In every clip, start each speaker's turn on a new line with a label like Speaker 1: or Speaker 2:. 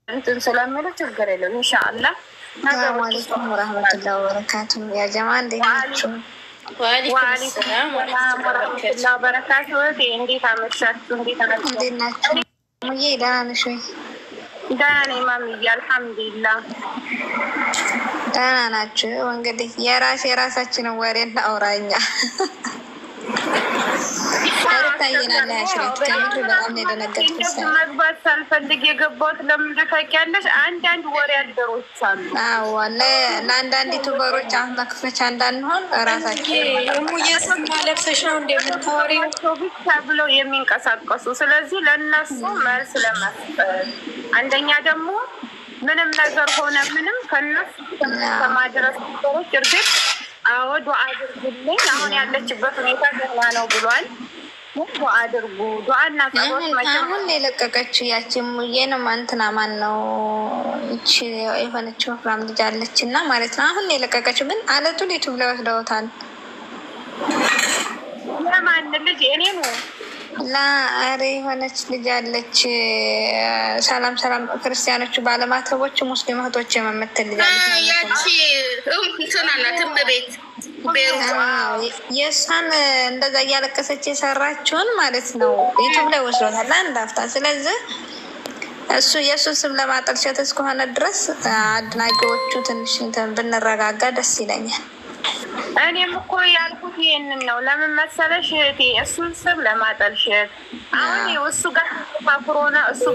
Speaker 1: እንትን ስለሚሉ ችግር የለም ኢንሻአላህ።
Speaker 2: ሰላም አለይኩም ወራህመቱላሂ ወበረካቱ። ያ ጀማ እንዴት ናችሁ?
Speaker 1: ወአለይኩም ሰላም ወራህመቱላሂ ወበረካቱ። እንዴት አመሻችሁ? እንዴት
Speaker 2: ናችሁ? ሙዬ ደህና ነሽ ወይ?
Speaker 1: ደህና ነኝ ማሚዬ አልሐምዱሊላህ።
Speaker 2: ደህና ናችሁ? እንግዲህ የራሳችንን ወሬ እናውራኛ።
Speaker 1: መግባት ሳልፈልግ የገባሁት ለምን ታውቂያለሽ? አንዳንድ ወሬ አደሮች አሉ።
Speaker 2: ለአንዳንድ ዩቱበሮች አሁን መክፈቻ እንዳንሆን ራሳችን
Speaker 3: ሙየስና ለብሰሽ ነው እንደምታወሪው
Speaker 1: ብቻ ብለው የሚንቀሳቀሱ። ስለዚህ ለእነሱ መልስ ለመስጠት አንደኛ ደግሞ ምንም ነገር ሆነ ምንም ከነሱ ከማድረስ ነገሮች እርግጥ አዎ ዱዓ አድርጉልኝ። አሁን ያለችበት ሁኔታ ደህና ነው ብሏል። ዱዓ አድርጉ። ዱዓና ጸሎት
Speaker 2: አሁን የለቀቀችው ያቺን ሙዬ ነው እንትና ማን ነው እቺ የሆነችው ወፍራም ልጅ አለች እና ማለት ነው። አሁን የለቀቀችው ግን አለቱን ዩቱብ ላይ ወስደውታል።
Speaker 1: የማን ልጅ? እኔ ነው
Speaker 2: ኧረ የሆነች ልጅ አለች። ሰላም ክርስቲያኖቹ ባለማተቦች ሙስሊም እህቶች የምትል ልጅ አለች።
Speaker 3: ያቺ እንትናናት ቤት
Speaker 2: የእሷን እንደዛ እያለቀሰች የሰራችውን ማለት ነው ዩቱብ ላይ ወስዶታል አንድ አፍታ። ስለዚህ እሱ የእሱን ስም ለማጠልሸት እስከሆነ ድረስ አድናቂዎቹ ትንሽ እንትን ብንረጋጋ ደስ ይለኛል።
Speaker 1: እኔም እኮ ያልኩት ይሄንን ነው። ለምን መሰለሽ እህቴ፣ እሱን ስም ለማጠልሸት አሁን እሱ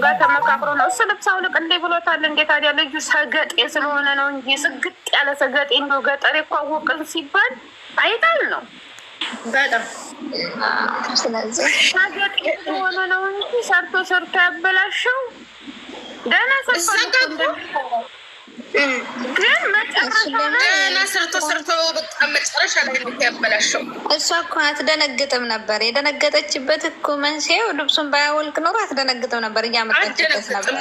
Speaker 1: ጋር ተመካክሮ ነው። እሱ ልብስ አውልቅ እንዴ ብሎታል። እንዴ ታዲያ ልጁ ሰገጤ ስለሆነ ነው እንጂ ስግጥ ያለ ሰገጤ እንደው ገጠር ይኳወቅን ሲባል አይጣል ነው በጣም።
Speaker 2: ስለዚህ
Speaker 1: ሰገጤ ስለሆነ ነው እንጂ ሰርቶ ያበላሸው ደህና
Speaker 3: ሰርቶ በጣም መጨረሻ ላይ ያበላሸው።
Speaker 2: እሷ እኮ አትደነግጥም ነበር። የደነገጠችበት እኮ መንስኤው ልብሱን ባያወልቅ ኖሮ አትደነግጥም ነበር። እያመጣችበት ነበር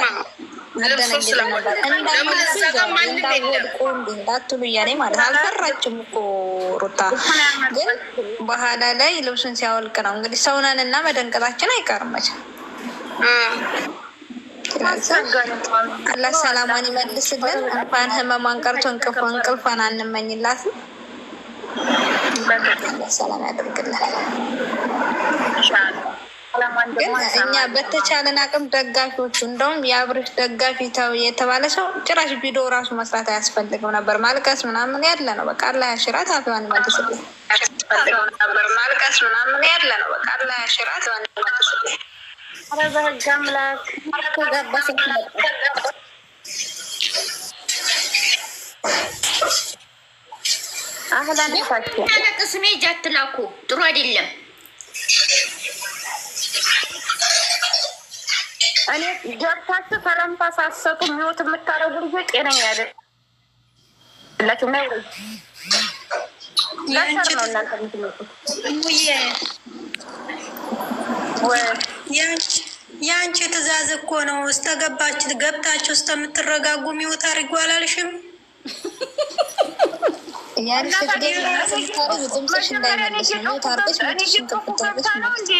Speaker 2: እንዳትሉ እያኔ ማለት አልፈራችም እኮ ሩታ። ግን በኋላ ላይ ልብሱን ሲያወልቅ ነው እንግዲህ ሰውነን እና መደንቀጣችን አይቀርም መቼም። አላህ ሰላሟን ይመልስልን። እንኳን ህመሟን ቀርቶ እንቅልፏን አንመኝላትም። ሰላም ያደርግልን። ግን እኛ በተቻለን አቅም ደጋፊዎቹ እንደውም የአብርሽ ደጋፊ የተባለ ሰው ጭራሽ ቪዲዮ ራሱ መስራት አያስፈልግም ነበር። ማልቀስ ምናምን ያለ ነው። በቃ አላህ ያሽራት፣ አፍዋን ይመልስልን። ማልቀስ ምናምን ያለ ነው። በቃ አላህ ያሽራት፣ አፍዋን ይመልስልን።
Speaker 1: ኧረ በህግ አምላክ
Speaker 3: ስሜ ጃትላኩ ጥሩ አይደለም።
Speaker 1: እኔ ገብታችሁ ሰላምታ ሳትሰጡ ሚወት የምታረጉ ልጆች ጤነኛ አይደላችሁም። ነው እናንተ የምትመጡት
Speaker 4: የአንቺ ትእዛዝ እኮ ነው። ገብታችሁ እስከምትረጋጉ ሚወት አድርጉ አላልሽም?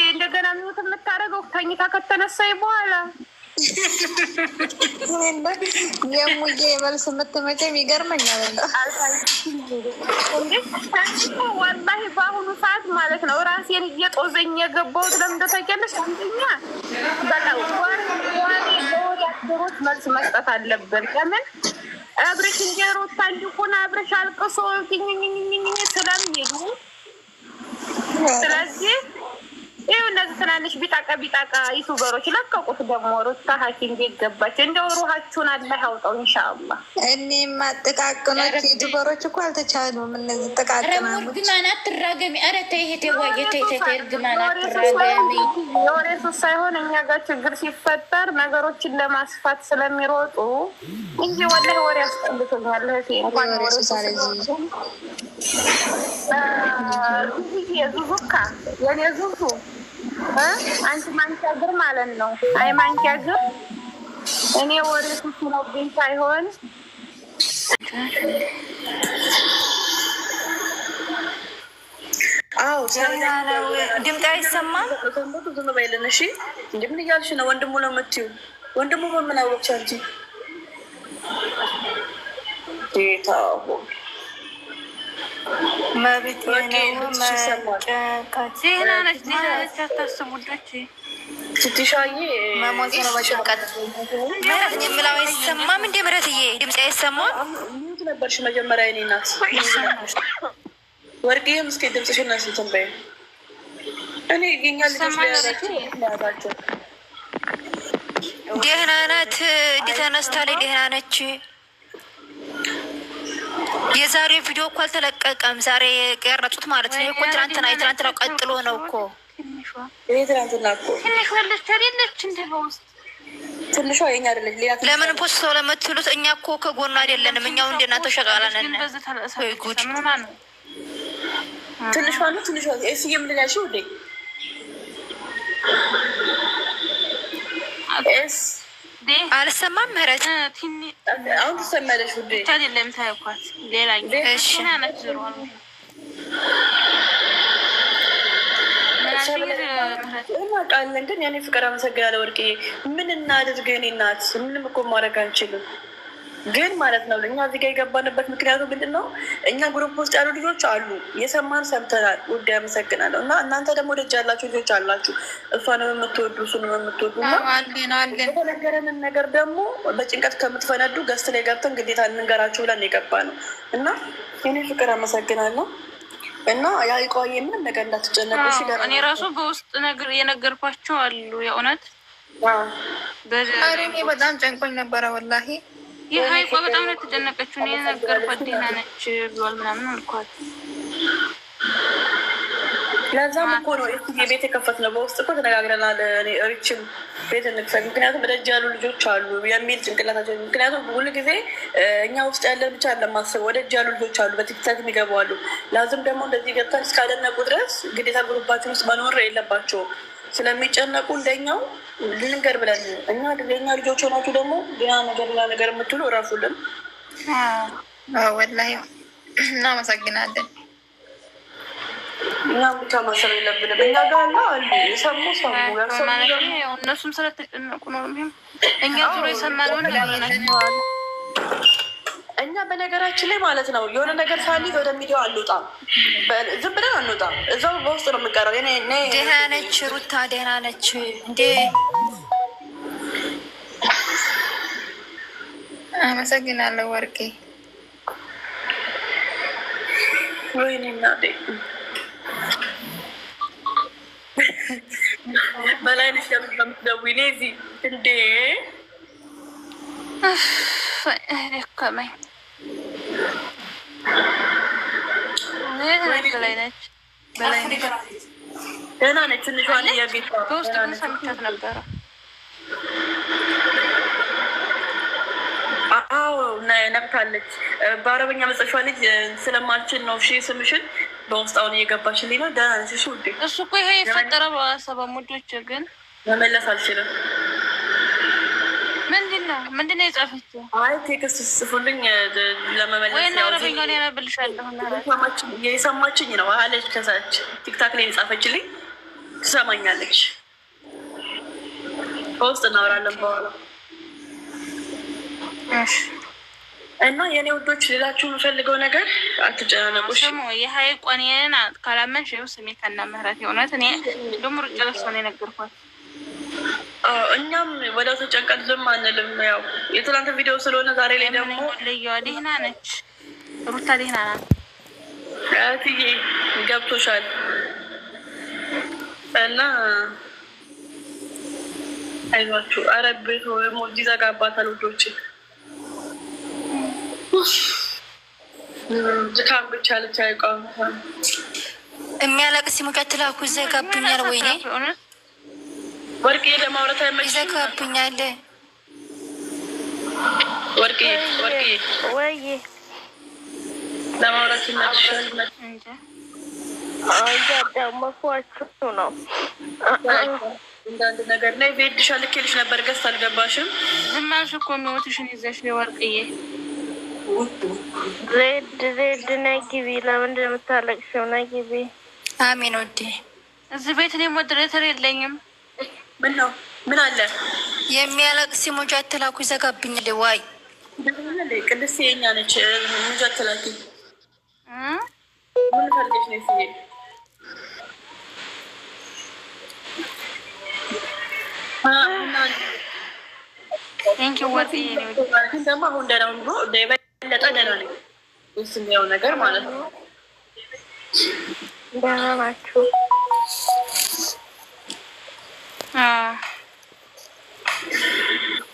Speaker 1: እንደገና ሚወት የምታደርገው ተኝታ ከተነሳይ በኋላ
Speaker 2: የሙዬ መልስ የምትመጪው ይገርመኛል።
Speaker 1: ወላሂ በአሁኑ ሰዓት ማለት ነው ራሴን እየጦዘኝ የገባሁት ለምን ታውቂያለሽ? አንደኛ በቃ ወሬ መልስ መስጠት አለብን። ለምን አብረሽ እንጀሮት ታንዲቁና አብረሽ አልቅሶ ትኝኝኝኝ ስለሚሉ ስለዚህ ይኸው እነዚህ ትናንሽ ቢጣቃ ዩቱበሮች ለቀቁት። ደግሞ ሩታ ሐኪም ቤት ገባች። እንደው ሩሃችሁን አላህ ያውጣው ኢንሻአላህ።
Speaker 2: እኔማ ጥቃቅኖች ዩቱበሮች እኮ አልተቻሉም። እነዚህ ጥቃቅናሞች
Speaker 3: እርግማናት ትራገሚ። ኧረ ተይ እህቴ ዋዬ ተይ እርግማናት ትራገሚ።
Speaker 1: የወሬ ሱስ ሳይሆን እኛ ጋር ችግር ሲፈጠር ነገሮችን ለማስፋት ስለሚሮጡ እንጂ ወላሂ ወሬ አስጠልቶኛል እህቴ። እንኳን ወሬ ሱስ ዙዙካ የኔ ዙዙ አንቺ ማንኪያ ግር ማለት ነው። አይ ማንኪያ ግር እኔ ወሬ ሱስ ነውብኝ ሳይሆን
Speaker 4: ድምፅ አይሰማም።
Speaker 5: ዝም በይልን እሺ። እንደምን እያልሽ ነው? ወንድሙ ነው የምትይው? ወንድሙ በምን አወቅሽ አንቺ?
Speaker 1: ጌታ
Speaker 4: መብት ነው መጨቃት።
Speaker 3: ዜና ነች አታስቡ ውዶቼ።
Speaker 1: ስትሻዬ
Speaker 2: መሞት ነው በጭንቀት
Speaker 5: የምላው አይሰማም እንደ ምረትዬ ድምፅ አይሰማም።
Speaker 1: ሚዩት ነበርሽ መጀመሪያ የኔ ናት ወርቅዬም እስኪ ድምፅሽን እንትን በይ። እኔ የኛ ልጆች ያዛቸው
Speaker 5: ደህና ናት እንዲህ ተነስታ ላይ ደህና ነች። የዛሬ ቪዲዮ እኮ አልተለቀቀም። ዛሬ የቀረጹት ማለት ነው እኮ የትናንትናው ቀጥሎ ነው እኮ።
Speaker 1: ይሄ ትናንትና እኮ
Speaker 3: ትንሽ ወለች አይደለች እንደ በውስጥ
Speaker 1: ትንሿ የኛ አይደለች። ሌላ
Speaker 5: ለምን ፖስት ለምትሉት እኛ እኮ ከጎኑ አይደለንም። እኛው እንደናንተ ሸቃላ ነን። ወይ ጉድ!
Speaker 1: ትንሿ ነው ትንሿ ኤስዬ ምንድን ያልሽው እንዴ? ኤስ
Speaker 5: አልሰማም። ምህረት
Speaker 1: አሁን ትሰማለሽ ውዴ?
Speaker 3: አይደለም ታይኳት ሌላ
Speaker 5: እሺ
Speaker 1: ቃለን ግን ያኔ ፍቅር አመሰግናለሁ ወርቅዬ። ምን እናድርግ የኔ እናት? ምንም እኮ ማድረግ አንችልም። ግን ማለት ነው እኛ እዚህ ጋር የገባንበት ምክንያቱ ምንድን ነው? እኛ ግሩፕ ውስጥ ያሉ ልጆች አሉ፣ የሰማን ሰምተናል። ውዴ አመሰግናለሁ። እና እናንተ ደግሞ ደጅ ያላችሁ ልጆች አላችሁ፣ እሷንም የምትወዱ እሱንም የምትወዱ እና የተነገረንን ነገር ደግሞ በጭንቀት ከምትፈነዱ ገስት ላይ ገብተን ግዴታ እንንገራችሁ ብለን የገባ ነው። እና የኔ ፍቅር አመሰግናለሁ። እና ያ ይቆየ ምንም ነገር እንዳትጨነቁ።
Speaker 3: እኔ ራሱ በውስጥ ነገር የነገርኳቸው አሉ። የእውነት
Speaker 2: እኔ በጣም ጨንቆኝ ነበረ ወላሂ።
Speaker 3: ይህ ሀይቋ በጣም ነው የተጨነቀችው። እኔ ነገርኳት ደህና ነች ብሏል ምናምን አልኳት።
Speaker 1: ለዛም እኮ ነው ቤት የከፈትነው። በውስጥ እኮ ተነጋግረናል። እኔ ሪችም ቤት እንክፈት፣ ምክንያቱም ደጅ ያሉ ልጆች አሉ የሚል ጭንቅላታቸው። ምክንያቱም ሁሉ ጊዜ እኛ ውስጥ ያለን ብቻ ለማስብ ወደ እጅ ያሉ ልጆች አሉ፣ በቲክታክ የሚገቡ አሉ። ላዝም ደግሞ እንደዚህ ገብተን እስካደነቁ ድረስ ግዴታ ግሩፓችን ውስጥ መኖር የለባቸውም። ስለሚጨነቁ እንደኛው ልንገር ብለን እኛ የኛ ልጆች ሆናችሁ ደግሞ ሌላ ነገር የምትሉ እረፉልን።
Speaker 2: ወላሂ እናመሰግናለን።
Speaker 1: እኛ ብቻ ማሰብ የለብንም። እኛ ጋር ላ አሉ የሰሙ
Speaker 3: እነሱም ስለተጨነቁ ነው። እኛ ዙሮ የሰማነውን ያለናቸዋል።
Speaker 1: እኛ በነገራችን ላይ ማለት ነው የሆነ ነገር ሳሊዝ ወደ ሚዲያው አንወጣም፣ ዝም ብለን አንወጣም። እዛው በውስጥ ነው የምንቀረው።
Speaker 5: ደህና ነች ሩታ ደህና ነች እንዴ?
Speaker 2: አመሰግናለሁ ወርቄ።
Speaker 1: ወይኔ እናቴ በላይነሽ ለምትደውይ እኔ እዚህ እንዴ
Speaker 3: ደከመኝ። በላይነች
Speaker 1: ደህና ነች። ትንሿን የቤት
Speaker 3: በውስጥ ግን ሰምቻት ነበረ።
Speaker 1: አዎ ነቅታለች። በአረበኛ መጽፏ ልጅ ስለማልችል ነው ስምሽን በውስጥ አሁን እየገባችልኝ ነው። ደህና ነች ውዴ።
Speaker 3: እሱ እኮ ይሄ የፈጠረ በሰባ ሙዶች ግን
Speaker 1: መመለስ አልችልም።
Speaker 3: ምንድነው የጻፈችው?
Speaker 1: አይ ቴክስት ጽፉልኝ ለመመለስ
Speaker 3: ወይ ነው አረበኛውን ያነብልሻለሁ።
Speaker 1: የሰማችኝ ነው አለች። ከዛች ቲክታክ ላይ የጻፈችልኝ ትሰማኛለች። በውስጥ እናወራለን በኋላ። እና የኔ ውዶች ሌላችሁ የምፈልገው ነገር አትጨናነቁሽ።
Speaker 3: የሀይቋኔን ካላመንሽ ይኸው ስሜ ከና ምህረት የእውነት እኔ ደግሞ ሩጭ ለሷ ነው የነገርኳት።
Speaker 1: እኛም ወደ ተጨንቀን ዝም አንልም። ያው የትናንት ቪዲዮ ስለሆነ ዛሬ ላይ ደግሞ
Speaker 3: ለየዋ ደህና ነች ሩታ ደህና ናት።
Speaker 1: እትዬ ገብቶሻል። እና አይዟችሁ። ኧረ ቤቱ ሞዚ ዘጋባታል ውዶች። ዝካም ብቻ ልቻ ይቋም
Speaker 5: የሚያለቅስ ሲሙቀት ላኩ ይዘጋብኛል። ወይኔ
Speaker 1: ወርቄ ለማውራት አይመችም።
Speaker 5: ይዘጋብኛል።
Speaker 1: ወርቄ
Speaker 3: ወይ
Speaker 1: ለማውራት ይመችሻል።
Speaker 3: እያዳመኳችሁ ነው።
Speaker 1: እንዳንድ ነገር ላይ ቤድሻ ልኬልሽ ነበር። ገዝት አልገባሽም።
Speaker 3: ዝም አልሽ እኮ የሚወትሽን ይዘሽ ወርቅዬ።
Speaker 6: ዜድ ነይ ግቢ። ለምንድን ነው የምታለቅሽው? ነይ ግቢ።
Speaker 5: አሜን ወዴ።
Speaker 3: እዚህ ቤት እኔ ሞዴሬተር የለኝም።
Speaker 1: ምን ነው ምን አለ?
Speaker 5: የሚያለቅስ ሲሞጃ አትላኩ ይዘጋብኛል። ዋይ
Speaker 3: ቅድስት የኛ ነች። ሙጃትላኪ ምን ፈልገሽ ነው ሲሄድ ደግሞ አሁን ደህና ብሎ የበለጠ ደህና ነኝ። ስሚያው ነገር ማለት ነው።
Speaker 6: ደህና ናችሁ?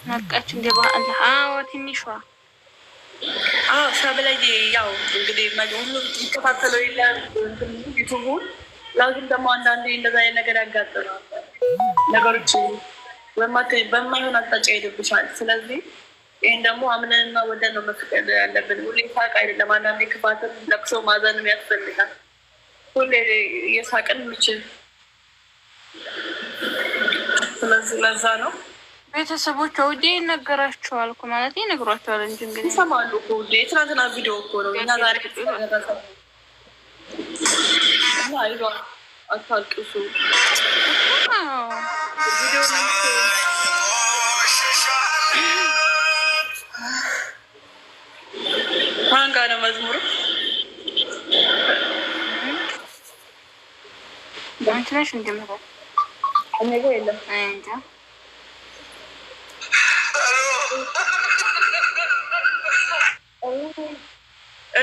Speaker 3: ነቃች እንደ ባህል ትንሿ ሰብ ላይ ያው እንግዲህ ሁሉ ይከታተለው የለም ዩቱቡን ላዝም ደግሞ አንዳንዴ እንደዛ ነገር ያጋጥማል። ነገሮች በማይሆን አቅጣጫ ይሄድብሻል። ስለዚህ ይህን ደግሞ አምነንና ወደን ነው መፍቀድ ያለብን። ሁሌ ሳቅ አይደለም። አንዳንዴ ክፋትን፣ ለቅሶ፣ ማዘንም ያስፈልጋል። ሁሌ የሳቅን ምችል። ስለዚህ ለዛ ነው ቤተሰቦች ውዴ ይነገራቸዋል እኮ ማለት ይነግሯቸዋል እንጂ እንግዲህ
Speaker 1: ይሰማሉ እኮ ውዴ። የትናንትና ቪዲዮ እኮ ነው እና ዛሬ አይዟ አታልቅሱ ቪዲዮ ማን ጋር ነው መዝሙሩ?
Speaker 3: አንቺ ነሽ እንደምለው
Speaker 1: እኔ ጋር የለም።
Speaker 3: እንጃ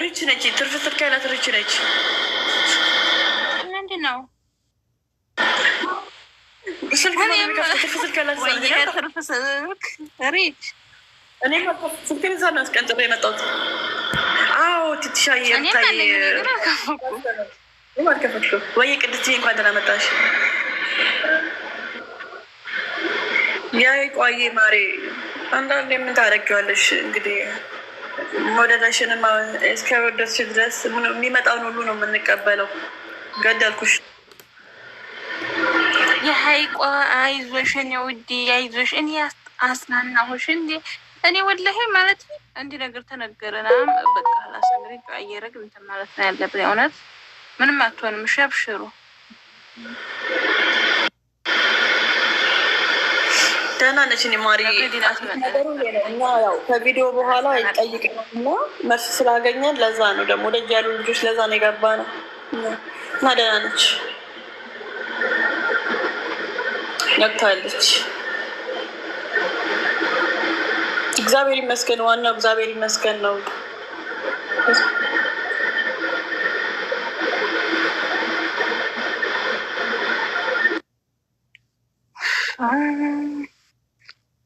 Speaker 1: ሪች ነች። ትርፍ ስልክ ያላት ሪች ነች።
Speaker 3: ምንድን ነው
Speaker 1: ስልክ ያላት
Speaker 3: ትርፍ ስልክ ሪች?
Speaker 1: እኔ ስልክ ዛ ነው አስቀንጭሮ የመጣሁት። አዎ ትትሻዬ አልከፈትኩም ወይ? ቅድስትዬ እንኳን ደህና መጣሽ። ቆይ ማሬ አንዳንዴ ምን ታደርጊዋለሽ እንግዲህ መውደዳሽንማ እስከ ወደድሽ ድረስ የሚመጣውን ሁሉ ነው የምንቀበለው። ገደልኩሽ።
Speaker 3: የሀይቋ አይዞሽ እኔ ውዴ አይዞሽ እኔ አስናናሁሽ እንዴ እኔ ወላሂ ማለት እንዲህ ነገር ተነገረና በቃ ላሰንግሪ አየረግ እንትን ማለት ነው ያለብን። እውነት ምንም አትሆንም። እሺ አብሽሩ።
Speaker 1: ደህና ነች። እኔ ማሪ እኛ ያው ከቪዲዮ በኋላ ይጠይቅና መልስ ስላገኘን ለዛ ነው ደግሞ ደጅ ያሉ ልጆች ለዛ ነው የገባ ነው እና ደህና ነች። ነቅታለች። እግዚአብሔር ይመስገን። ዋናው እግዚአብሔር ይመስገን ነው።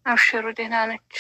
Speaker 3: አብሽሩ ደህና ነች።